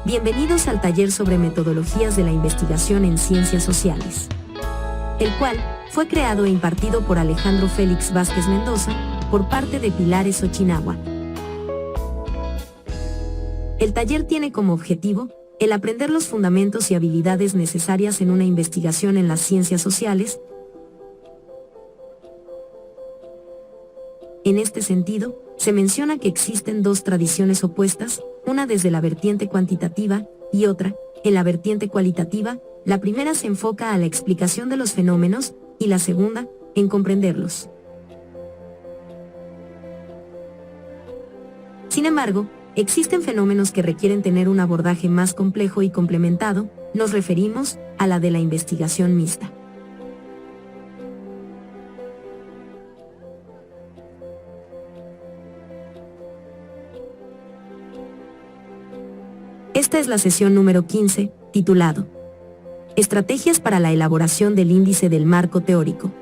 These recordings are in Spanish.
Bienvenidos al taller sobre metodologías de la investigación en ciencias sociales, el cual fue creado e impartido por Alejandro Félix Vázquez Mendoza, por parte de Pilares Ochinagua. El taller tiene como objetivo el aprender los fundamentos y habilidades necesarias en una investigación en las ciencias sociales. En este sentido, se menciona que existen dos tradiciones opuestas, una desde la vertiente cuantitativa y otra, en la vertiente cualitativa. La primera se enfoca a la explicación de los fenómenos y la segunda, en comprenderlos. Sin embargo, existen fenómenos que requieren tener un abordaje más complejo y complementado. Nos referimos a la de la investigación mixta. Esta es la sesión número 15, titulado Estrategias para la elaboración del índice del marco teórico.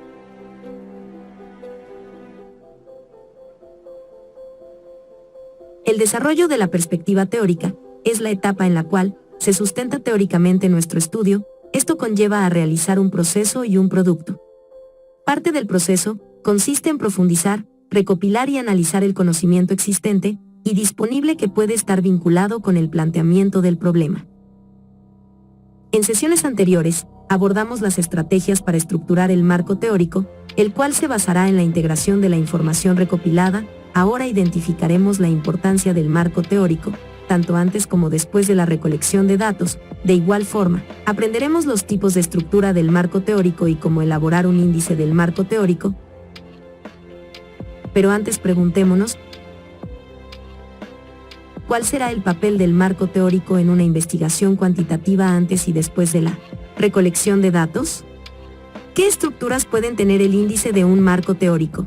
El desarrollo de la perspectiva teórica es la etapa en la cual se sustenta teóricamente nuestro estudio. Esto conlleva a realizar un proceso y un producto. Parte del proceso consiste en profundizar, recopilar y analizar el conocimiento existente y disponible que puede estar vinculado con el planteamiento del problema. En sesiones anteriores, abordamos las estrategias para estructurar el marco teórico, el cual se basará en la integración de la información recopilada. Ahora identificaremos la importancia del marco teórico, tanto antes como después de la recolección de datos. De igual forma, aprenderemos los tipos de estructura del marco teórico y cómo elaborar un índice del marco teórico. Pero antes preguntémonos, ¿cuál será el papel del marco teórico en una investigación cuantitativa antes y después de la recolección de datos? ¿Qué estructuras pueden tener el índice de un marco teórico?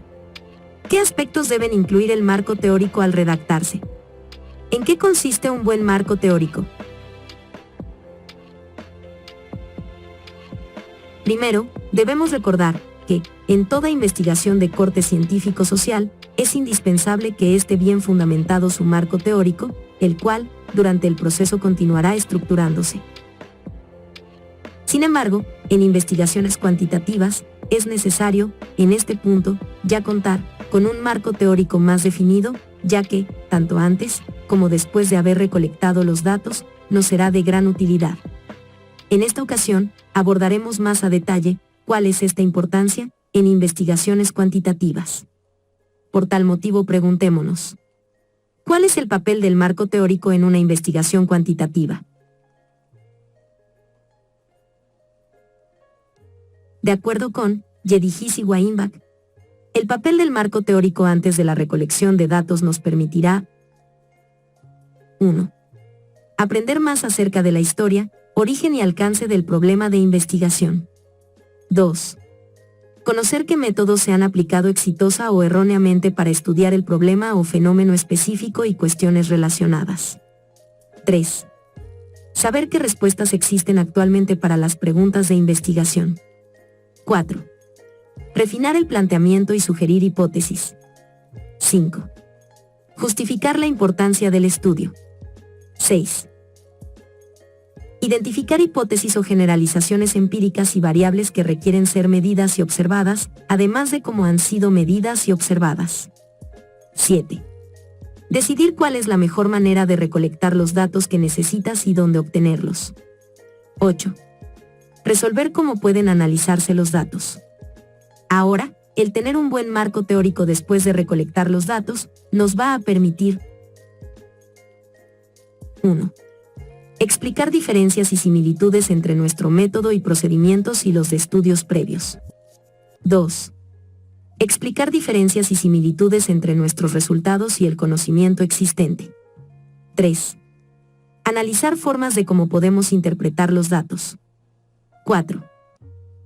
¿Qué aspectos deben incluir el marco teórico al redactarse? ¿En qué consiste un buen marco teórico? Primero, debemos recordar que, en toda investigación de corte científico-social, es indispensable que esté bien fundamentado su marco teórico, el cual, durante el proceso continuará estructurándose. Sin embargo, en investigaciones cuantitativas, es necesario, en este punto, ya contar con un marco teórico más definido, ya que, tanto antes como después de haber recolectado los datos, nos será de gran utilidad. En esta ocasión, abordaremos más a detalle cuál es esta importancia en investigaciones cuantitativas. Por tal motivo preguntémonos, ¿cuál es el papel del marco teórico en una investigación cuantitativa? De acuerdo con Yedihis y Weinbach, el papel del marco teórico antes de la recolección de datos nos permitirá 1. Aprender más acerca de la historia, origen y alcance del problema de investigación. 2. Conocer qué métodos se han aplicado exitosa o erróneamente para estudiar el problema o fenómeno específico y cuestiones relacionadas. 3. Saber qué respuestas existen actualmente para las preguntas de investigación. 4. Refinar el planteamiento y sugerir hipótesis. 5. Justificar la importancia del estudio. 6. Identificar hipótesis o generalizaciones empíricas y variables que requieren ser medidas y observadas, además de cómo han sido medidas y observadas. 7. Decidir cuál es la mejor manera de recolectar los datos que necesitas y dónde obtenerlos. 8. Resolver cómo pueden analizarse los datos. Ahora, el tener un buen marco teórico después de recolectar los datos, nos va a permitir 1. Explicar diferencias y similitudes entre nuestro método y procedimientos y los de estudios previos. 2. Explicar diferencias y similitudes entre nuestros resultados y el conocimiento existente. 3. Analizar formas de cómo podemos interpretar los datos. 4.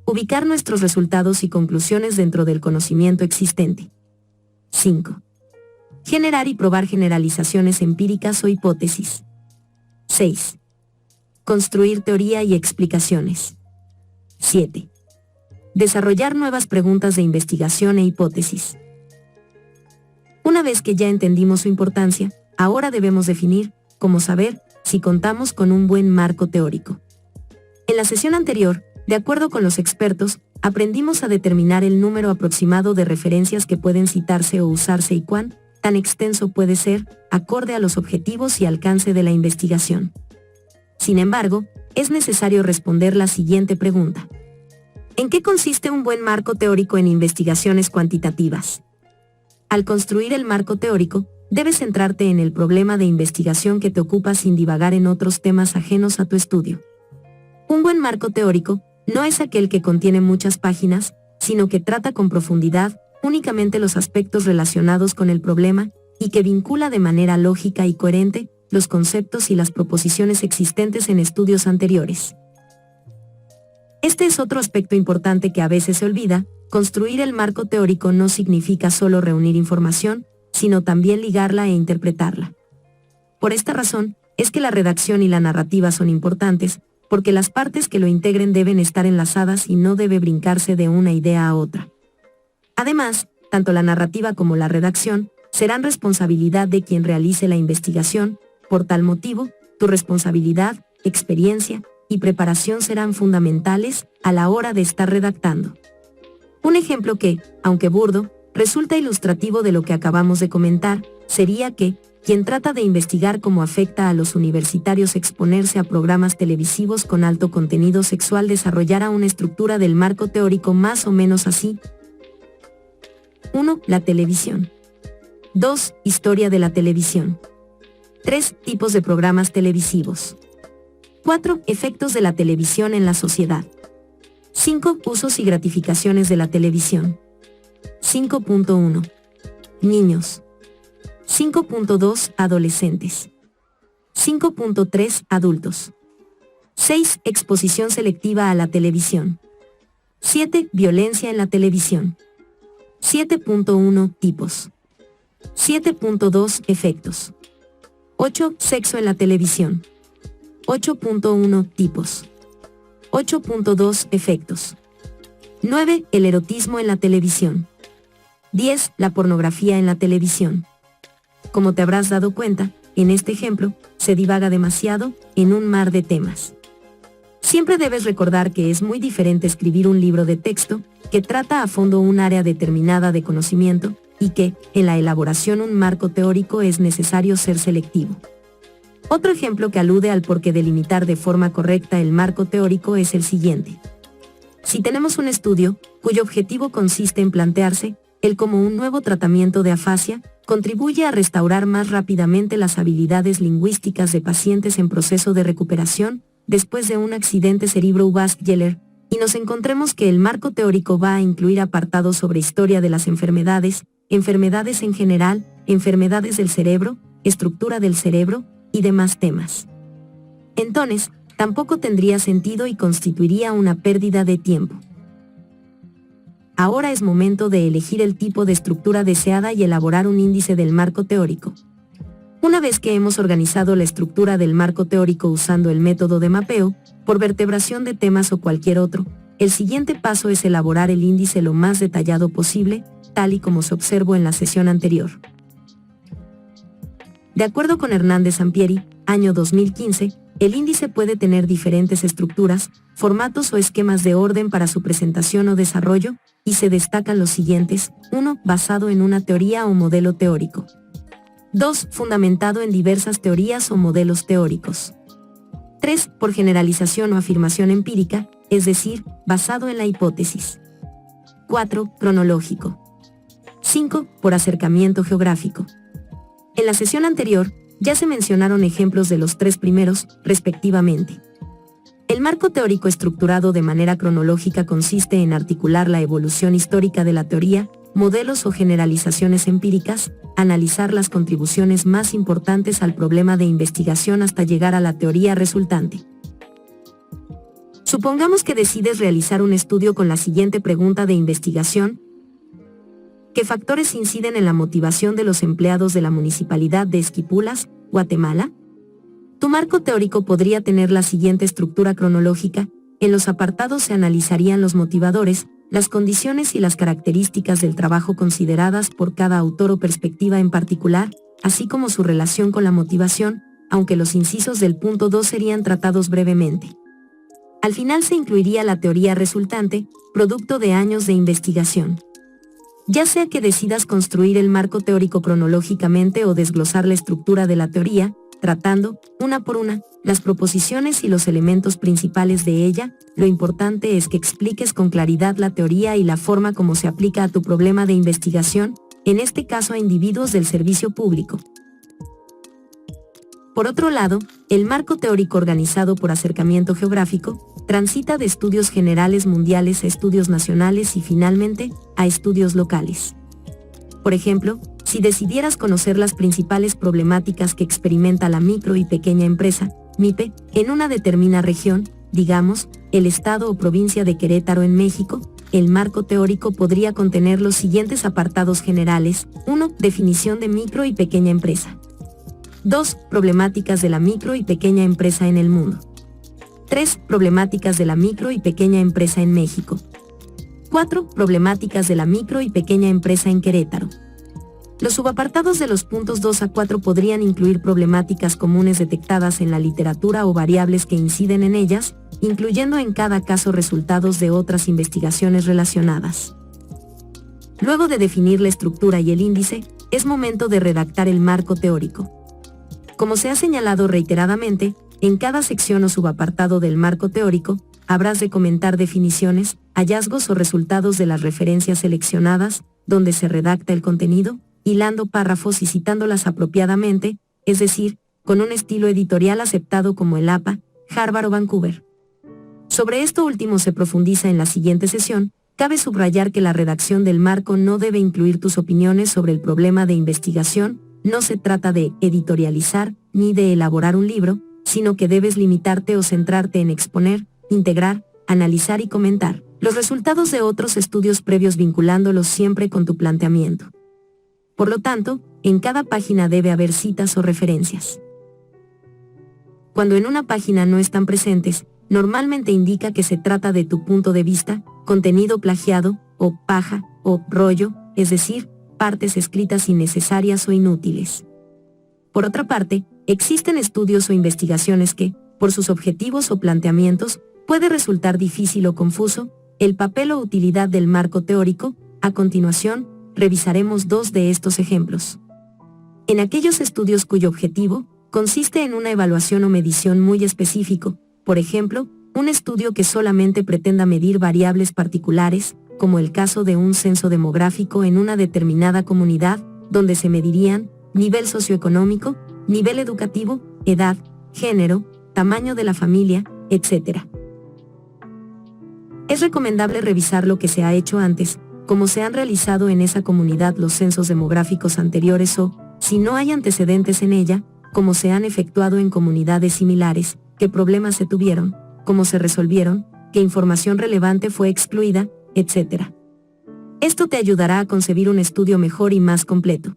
Ubicar nuestros resultados y conclusiones dentro del conocimiento existente. 5. Generar y probar generalizaciones empíricas o hipótesis. 6. Construir teoría y explicaciones. 7. Desarrollar nuevas preguntas de investigación e hipótesis. Una vez que ya entendimos su importancia, ahora debemos definir cómo saber si contamos con un buen marco teórico. En la sesión anterior, de acuerdo con los expertos, aprendimos a determinar el número aproximado de referencias que pueden citarse o usarse y cuán tan extenso puede ser, acorde a los objetivos y alcance de la investigación. Sin embargo, es necesario responder la siguiente pregunta. ¿En qué consiste un buen marco teórico en investigaciones cuantitativas? Al construir el marco teórico, debes centrarte en el problema de investigación que te ocupa sin divagar en otros temas ajenos a tu estudio. Un buen marco teórico no es aquel que contiene muchas páginas, sino que trata con profundidad únicamente los aspectos relacionados con el problema y que vincula de manera lógica y coherente los conceptos y las proposiciones existentes en estudios anteriores. Este es otro aspecto importante que a veces se olvida. Construir el marco teórico no significa solo reunir información, sino también ligarla e interpretarla. Por esta razón, es que la redacción y la narrativa son importantes, porque las partes que lo integren deben estar enlazadas y no debe brincarse de una idea a otra. Además, tanto la narrativa como la redacción serán responsabilidad de quien realice la investigación. Por tal motivo, tu responsabilidad, experiencia y preparación serán fundamentales a la hora de estar redactando. Un ejemplo que, aunque burdo, resulta ilustrativo de lo que acabamos de comentar, sería que, quien trata de investigar cómo afecta a los universitarios exponerse a programas televisivos con alto contenido sexual desarrollara una estructura del marco teórico más o menos así. 1. La televisión. 2. Historia de la televisión. 3. Tipos de programas televisivos. 4. Efectos de la televisión en la sociedad. 5. Usos y gratificaciones de la televisión. 5.1. Niños. 5.2. Adolescentes. 5.3. Adultos. 6. Exposición selectiva a la televisión. 7. Violencia en la televisión. 7.1. Tipos. 7.2. Efectos. 8. Sexo en la televisión. 8.1. Tipos. 8.2. Efectos. 9. El erotismo en la televisión. 10. La pornografía en la televisión. Como te habrás dado cuenta, en este ejemplo, se divaga demasiado en un mar de temas. Siempre debes recordar que es muy diferente escribir un libro de texto, que trata a fondo un área determinada de conocimiento, y que, en la elaboración un marco teórico es necesario ser selectivo. Otro ejemplo que alude al por qué delimitar de forma correcta el marco teórico es el siguiente. Si tenemos un estudio, cuyo objetivo consiste en plantearse, el cómo un nuevo tratamiento de afasia, contribuye a restaurar más rápidamente las habilidades lingüísticas de pacientes en proceso de recuperación, después de un accidente cerebrovascular, y nos encontremos que el marco teórico va a incluir apartados sobre historia de las enfermedades, enfermedades en general, enfermedades del cerebro, estructura del cerebro, y demás temas. Entonces, tampoco tendría sentido y constituiría una pérdida de tiempo. Ahora es momento de elegir el tipo de estructura deseada y elaborar un índice del marco teórico. Una vez que hemos organizado la estructura del marco teórico usando el método de mapeo, por vertebración de temas o cualquier otro, el siguiente paso es elaborar el índice lo más detallado posible, tal y como se observó en la sesión anterior. De acuerdo con Hernández Sampieri, año 2015, el índice puede tener diferentes estructuras, formatos o esquemas de orden para su presentación o desarrollo, y se destacan los siguientes. 1. Basado en una teoría o modelo teórico. 2. Fundamentado en diversas teorías o modelos teóricos. 3. Por generalización o afirmación empírica, es decir, basado en la hipótesis. 4. Cronológico. 5. Por acercamiento geográfico. En la sesión anterior, ya se mencionaron ejemplos de los tres primeros, respectivamente. El marco teórico estructurado de manera cronológica consiste en articular la evolución histórica de la teoría, modelos o generalizaciones empíricas, analizar las contribuciones más importantes al problema de investigación hasta llegar a la teoría resultante. Supongamos que decides realizar un estudio con la siguiente pregunta de investigación: ¿qué factores inciden en la motivación de los empleados de la Municipalidad de Esquipulas, Guatemala? Tu marco teórico podría tener la siguiente estructura cronológica. En los apartados se analizarían los motivadores, las condiciones y las características del trabajo consideradas por cada autor o perspectiva en particular, así como su relación con la motivación, aunque los incisos del punto 2 serían tratados brevemente. Al final se incluiría la teoría resultante, producto de años de investigación. Ya sea que decidas construir el marco teórico cronológicamente o desglosar la estructura de la teoría, tratando, una por una, las proposiciones y los elementos principales de ella, lo importante es que expliques con claridad la teoría y la forma como se aplica a tu problema de investigación, en este caso a individuos del servicio público. Por otro lado, el marco teórico organizado por acercamiento geográfico transita de estudios generales mundiales a estudios nacionales y finalmente a estudios locales. Por ejemplo, si decidieras conocer las principales problemáticas que experimenta la micro y pequeña empresa, MIPE, en una determinada región, digamos, el estado o provincia de Querétaro en México, el marco teórico podría contener los siguientes apartados generales. 1. Definición de micro y pequeña empresa. 2. Problemáticas de la micro y pequeña empresa en el mundo. 3. Problemáticas de la micro y pequeña empresa en México. 4. Problemáticas de la micro y pequeña empresa en Querétaro. Los subapartados de los puntos 2 a 4 podrían incluir problemáticas comunes detectadas en la literatura o variables que inciden en ellas, incluyendo en cada caso resultados de otras investigaciones relacionadas. Luego de definir la estructura y el índice, es momento de redactar el marco teórico. Como se ha señalado reiteradamente, en cada sección o subapartado del marco teórico, habrás de comentar definiciones, hallazgos o resultados de las referencias seleccionadas, donde se redacta el contenido, hilando párrafos y citándolas apropiadamente, es decir, con un estilo editorial aceptado como el APA, Harvard o Vancouver. Sobre esto último se profundiza en la siguiente sesión. Cabe subrayar que la redacción del marco no debe incluir tus opiniones sobre el problema de investigación, no se trata de editorializar, ni de elaborar un libro, sino que debes limitarte o centrarte en exponer, integrar, analizar y comentar los resultados de otros estudios previos vinculándolos siempre con tu planteamiento. Por lo tanto, en cada página debe haber citas o referencias. Cuando en una página no están presentes, normalmente indica que se trata de tu punto de vista, contenido plagiado, o paja, o rollo, es decir, partes escritas innecesarias o inútiles. Por otra parte, existen estudios o investigaciones que, por sus objetivos o planteamientos, puede resultar difícil o confuso, el papel o utilidad del marco teórico. A continuación, revisaremos 2 de estos ejemplos. En aquellos estudios cuyo objetivo consiste en una evaluación o medición muy específico, por ejemplo, un estudio que solamente pretenda medir variables particulares, como el caso de un censo demográfico en una determinada comunidad, donde se medirían nivel socioeconómico, nivel educativo, edad, género, tamaño de la familia, etc. Es recomendable revisar lo que se ha hecho antes, como se han realizado en esa comunidad los censos demográficos anteriores o, si no hay antecedentes en ella, como se han efectuado en comunidades similares, qué problemas se tuvieron, cómo se resolvieron, qué información relevante fue excluida, etc. Esto te ayudará a concebir un estudio mejor y más completo.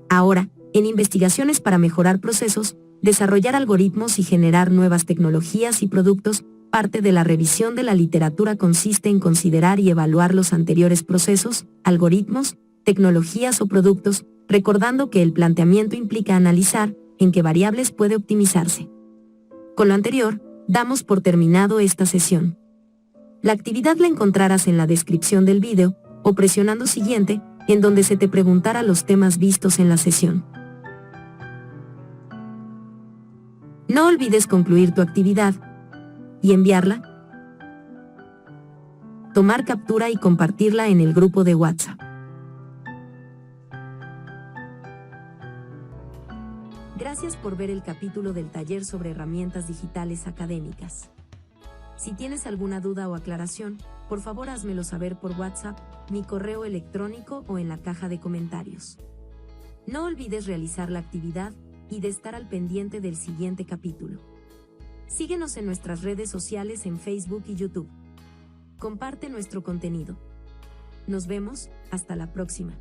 Ahora, en investigaciones para mejorar procesos, desarrollar algoritmos y generar nuevas tecnologías y productos, parte de la revisión de la literatura consiste en considerar y evaluar los anteriores procesos, algoritmos, tecnologías o productos, recordando que el planteamiento implica analizar en qué variables puede optimizarse. Con lo anterior, damos por terminado esta sesión. La actividad la encontrarás en la descripción del vídeo, o presionando siguiente, en donde se te preguntará los temas vistos en la sesión. No olvides concluir tu actividad y enviarla, tomar captura y compartirla en el grupo de WhatsApp. Gracias por ver el capítulo del taller sobre herramientas digitales académicas. Si tienes alguna duda o aclaración, por favor házmelo saber por WhatsApp, mi correo electrónico o en la caja de comentarios. No olvides realizar la actividad y de estar al pendiente del siguiente capítulo. Síguenos en nuestras redes sociales en Facebook y YouTube. Comparte nuestro contenido. Nos vemos, hasta la próxima.